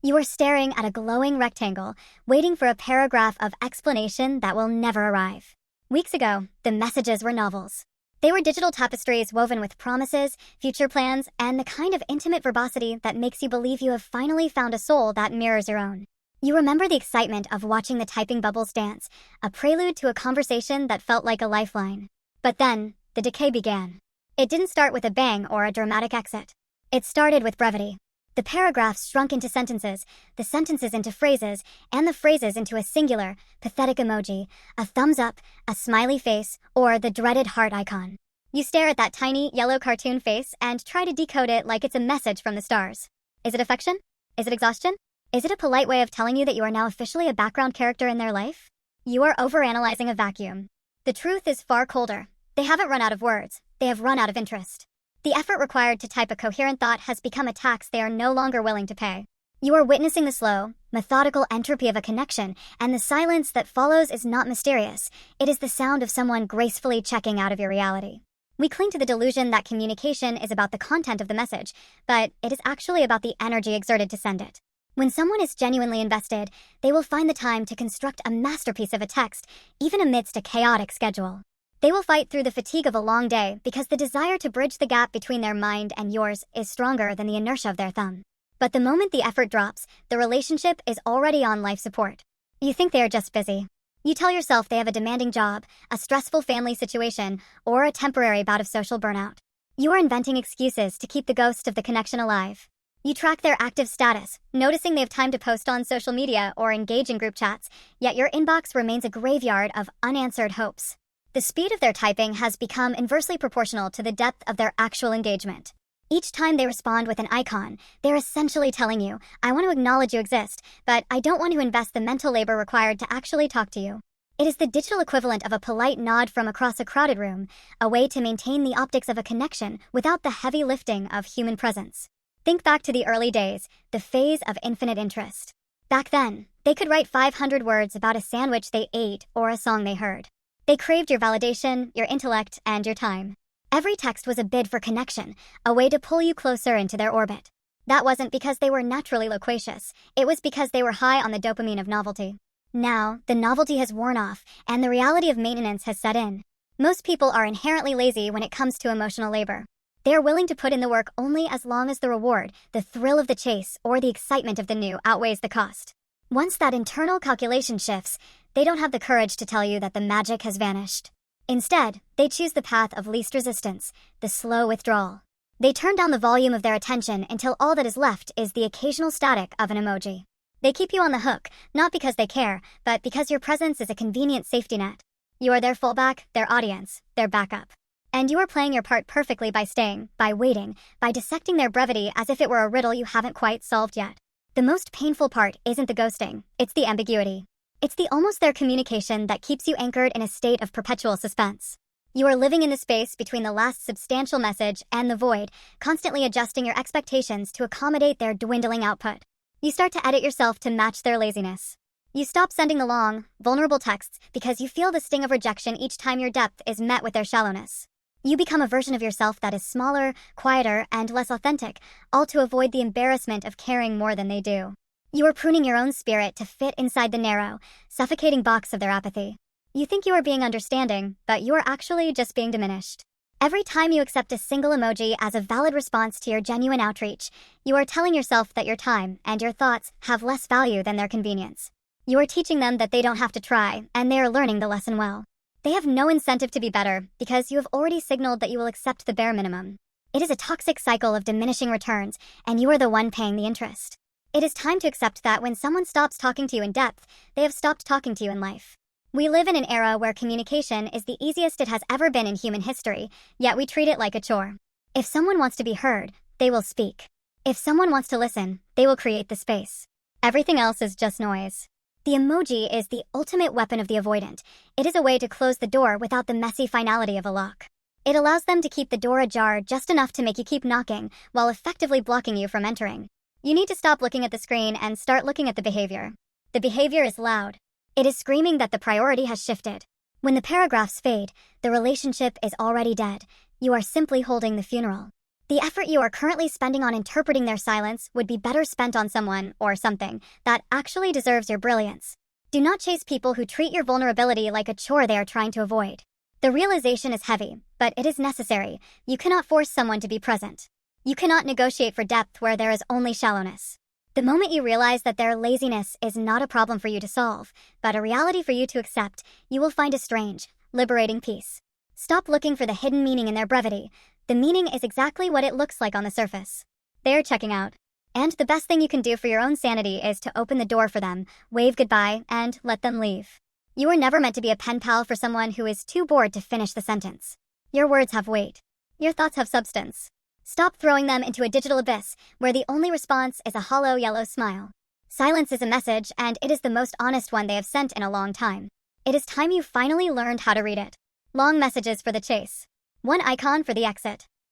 You are staring at a glowing rectangle, waiting for a paragraph of explanation that will never arrive. Weeks ago, the messages were novels. They were digital tapestries woven with promises, future plans, and the kind of intimate verbosity that makes you believe you have finally found a soul that mirrors your own. You remember the excitement of watching the typing bubbles dance, a prelude to a conversation that felt like a lifeline. But then, the decay began. It didn't start with a bang or a dramatic exit. It started with brevity. The paragraphs shrunk into sentences, the sentences into phrases, and the phrases into a singular, pathetic emoji, a thumbs up, a smiley face, or the dreaded heart icon. You stare at that tiny, yellow cartoon face and try to decode it like it's a message from the stars. Is it affection? Is it exhaustion? Is it a polite way of telling you that you are now officially a background character in their life? You are overanalyzing a vacuum. The truth is far colder. They haven't run out of words. They have run out of interest. The effort required to type a coherent thought has become a tax they are no longer willing to pay. You are witnessing the slow, methodical entropy of a connection, and the silence that follows is not mysterious. It is the sound of someone gracefully checking out of your reality. We cling to the delusion that communication is about the content of the message, but it is actually about the energy exerted to send it. When someone is genuinely invested, they will find the time to construct a masterpiece of a text, even amidst a chaotic schedule. They will fight through the fatigue of a long day because the desire to bridge the gap between their mind and yours is stronger than the inertia of their thumb. But the moment the effort drops, the relationship is already on life support. You think they are just busy. You tell yourself they have a demanding job, a stressful family situation, or a temporary bout of social burnout. You are inventing excuses to keep the ghost of the connection alive. You track their active status, noticing they have time to post on social media or engage in group chats, yet your inbox remains a graveyard of unanswered hopes. The speed of their typing has become inversely proportional to the depth of their actual engagement. Each time they respond with an icon, they're essentially telling you, I want to acknowledge you exist, but I don't want to invest the mental labor required to actually talk to you. It is the digital equivalent of a polite nod from across a crowded room, a way to maintain the optics of a connection without the heavy lifting of human presence. Think back to the early days, the phase of infinite interest. Back then, they could write 500 words about a sandwich they ate or a song they heard. They craved your validation, your intellect, and your time. Every text was a bid for connection, a way to pull you closer into their orbit. That wasn't because they were naturally loquacious, it was because they were high on the dopamine of novelty. Now, the novelty has worn off, and the reality of maintenance has set in. Most people are inherently lazy when it comes to emotional labor. They are willing to put in the work only as long as the reward, the thrill of the chase, or the excitement of the new outweighs the cost. Once that internal calculation shifts, they don't have the courage to tell you that the magic has vanished. Instead, they choose the path of least resistance, the slow withdrawal. They turn down the volume of their attention until all that is left is the occasional static of an emoji. They keep you on the hook, not because they care, but because your presence is a convenient safety net. You are their fallback, their audience, their backup. And you are playing your part perfectly by staying, by waiting, by dissecting their brevity as if it were a riddle you haven't quite solved yet. The most painful part isn't the ghosting, it's the ambiguity. It's the almost there communication that keeps you anchored in a state of perpetual suspense. You are living in the space between the last substantial message and the void, constantly adjusting your expectations to accommodate their dwindling output. You start to edit yourself to match their laziness. You stop sending the long, vulnerable texts because you feel the sting of rejection each time your depth is met with their shallowness. You become a version of yourself that is smaller, quieter, and less authentic, all to avoid the embarrassment of caring more than they do. You are pruning your own spirit to fit inside the narrow, suffocating box of their apathy. You think you are being understanding, but you are actually just being diminished. Every time you accept a single emoji as a valid response to your genuine outreach, you are telling yourself that your time and your thoughts have less value than their convenience. You are teaching them that they don't have to try, and they are learning the lesson well. They have no incentive to be better because you have already signaled that you will accept the bare minimum. It is a toxic cycle of diminishing returns, and you are the one paying the interest. It is time to accept that when someone stops talking to you in depth, they have stopped talking to you in life. We live in an era where communication is the easiest it has ever been in human history, yet we treat it like a chore. If someone wants to be heard, they will speak. If someone wants to listen, they will create the space. Everything else is just noise. The emoji is the ultimate weapon of the avoidant. It is a way to close the door without the messy finality of a lock. It allows them to keep the door ajar just enough to make you keep knocking, while effectively blocking you from entering. You need to stop looking at the screen and start looking at the behavior. The behavior is loud. It is screaming that the priority has shifted. When the paragraphs fade, the relationship is already dead. You are simply holding the funeral. The effort you are currently spending on interpreting their silence would be better spent on someone or something that actually deserves your brilliance. Do not chase people who treat your vulnerability like a chore they are trying to avoid. The realization is heavy, but it is necessary. You cannot force someone to be present. You cannot negotiate for depth where there is only shallowness. The moment you realize that their laziness is not a problem for you to solve, but a reality for you to accept, you will find a strange, liberating peace. Stop looking for the hidden meaning in their brevity. The meaning is exactly what it looks like on the surface. They're checking out. And the best thing you can do for your own sanity is to open the door for them, wave goodbye, and let them leave. You were never meant to be a pen pal for someone who is too bored to finish the sentence. Your words have weight. Your thoughts have substance. Stop throwing them into a digital abyss where the only response is a hollow yellow smile. Silence is a message, and it is the most honest one they have sent in a long time. It is time you finally learned how to read it. Long messages for the chase. One icon for the exit.